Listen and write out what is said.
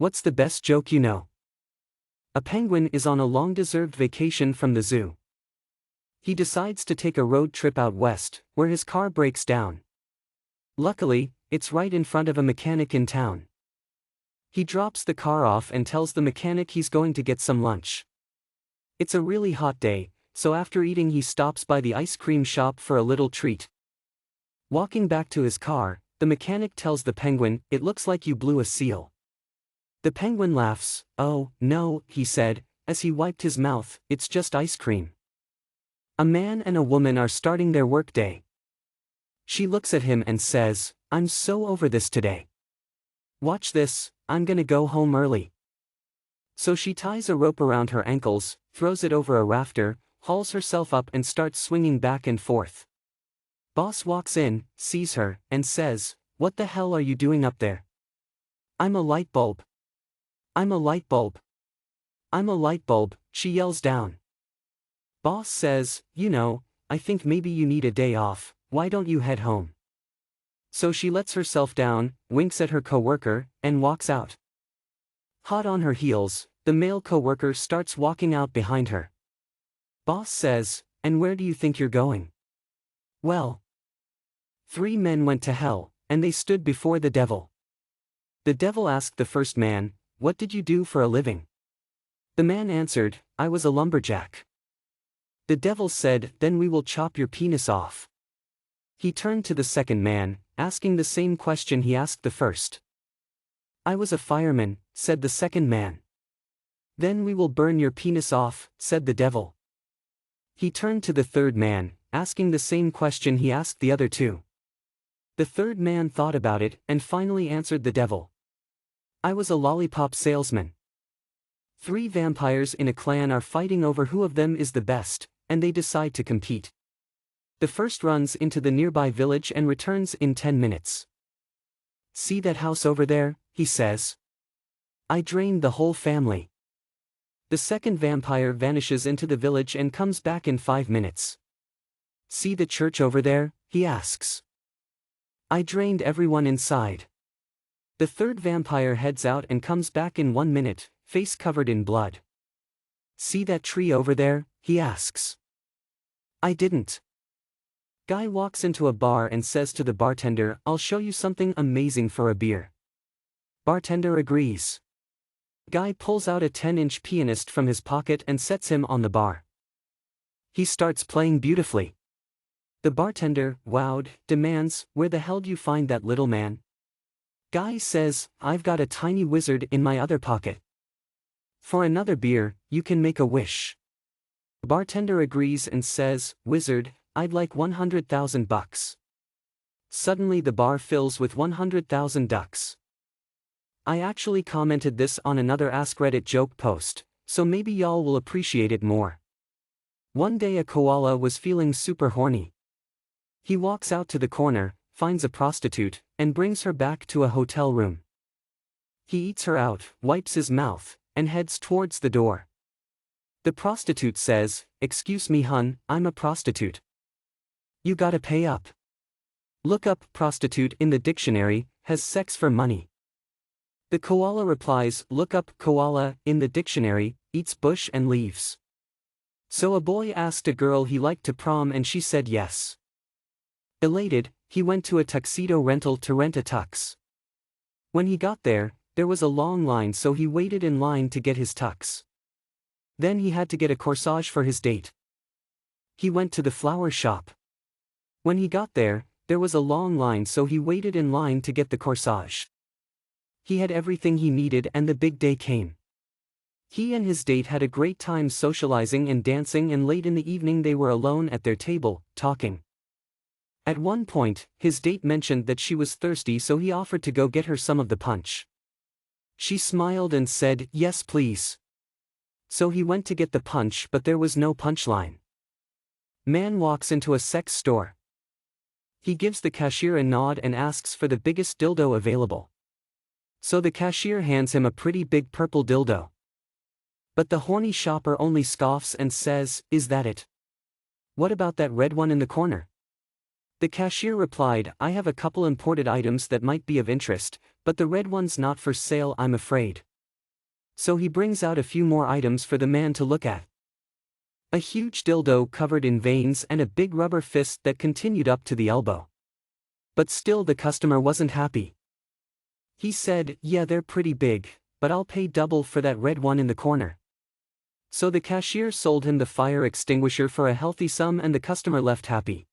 What's the best joke you know? A penguin is on a long-deserved vacation from the zoo. He decides to take a road trip out west, where his car breaks down. Luckily, it's right in front of a mechanic in town. He drops the car off and tells the mechanic he's going to get some lunch. It's a really hot day, so after eating he stops by the ice cream shop for a little treat. Walking back to his car, the mechanic tells the penguin, "It looks like you blew a seal." The penguin laughs. "Oh, no," he said, as he wiped his mouth, "it's just ice cream." A man and a woman are starting their workday. She looks at him and says, "I'm so over this today. Watch this, I'm gonna go home early." So she ties a rope around her ankles, throws it over a rafter, hauls herself up and starts swinging back and forth. Boss walks in, sees her, and says, "What the hell are you doing up there?" "I'm a light bulb. I'm a light bulb. I'm a light bulb," she yells down. Boss says, "I think maybe you need a day off, why don't you head home?" So she lets herself down, winks at her coworker, and walks out. Hot on her heels, the male coworker starts walking out behind her. Boss says, "And where do you think you're going?" "Well, 3 men went to hell, and they stood before the devil. The devil asked the first man, 'What did you do for a living?' The man answered, 'I was a lumberjack.' The devil said, 'Then we will chop your penis off.' He turned to the second man, asking the same question he asked the first. 'I was a fireman,' said the second man. 'Then we will burn your penis off,' said the devil. He turned to the third man, asking the same question he asked the other 2. The third man thought about it and finally answered the devil. 'I was a lollipop salesman.' 3 vampires in a clan are fighting over who of them is the best, and they decide to compete. The first runs into the nearby village and returns in 10 minutes. 'See that house over there?' he says. 'I drained the whole family.' The second vampire vanishes into the village and comes back in 5 minutes. 'See the church over there?' he asks. 'I drained everyone inside.' The third vampire heads out and comes back in 1 minute, face covered in blood. 'See that tree over there?' he asks. 'I didn't.' Guy walks into a bar and says to the bartender, 'I'll show you something amazing for a beer.' Bartender agrees. Guy pulls out a 10-inch pianist from his pocket and sets him on the bar. He starts playing beautifully. The bartender, wowed, demands, 'Where the hell do you find that little man?' Guy says, 'I've got a tiny wizard in my other pocket. For another beer, you can make a wish.' Bartender agrees and says, 'Wizard, I'd like $100,000. Suddenly the bar fills with 100,000 ducks. I actually commented this on another Ask Reddit joke post, so maybe y'all will appreciate it more. One day a koala was feeling super horny. He walks out to the corner, finds a prostitute, and brings her back to a hotel room. He eats her out, wipes his mouth, and heads towards the door. The prostitute says, "Excuse me hun, I'm a prostitute. You gotta pay up." Look up prostitute in the dictionary, has sex for money. The koala replies, "Look up koala in the dictionary, eats bush and leaves." So a boy asked a girl he liked to prom and she said yes. Elated, he went to a tuxedo rental to rent a tux. When he got there was a long line, so he waited in line to get his tux. Then he had to get a corsage for his date. He went to the flower shop. When he got there was a long line, so he waited in line to get the corsage. He had everything he needed and the big day came. He and his date had a great time socializing and dancing, and late in the evening they were alone at their table, talking. At one point, his date mentioned that she was thirsty, so he offered to go get her some of the punch. She smiled and said, "Yes please." So he went to get the punch, but there was no punchline. Man walks into a sex store. He gives the cashier a nod and asks for the biggest dildo available. So the cashier hands him a pretty big purple dildo. But the horny shopper only scoffs and says, "Is that it? What about that red one in the corner?" The cashier replied, "I have a couple imported items that might be of interest, but the red one's not for sale, I'm afraid." So he brings out a few more items for the man to look at. A huge dildo covered in veins and a big rubber fist that continued up to the elbow. But still the customer wasn't happy. He said, "Yeah, they're pretty big, but I'll pay double for that red one in the corner." So the cashier sold him the fire extinguisher for a healthy sum and the customer left happy.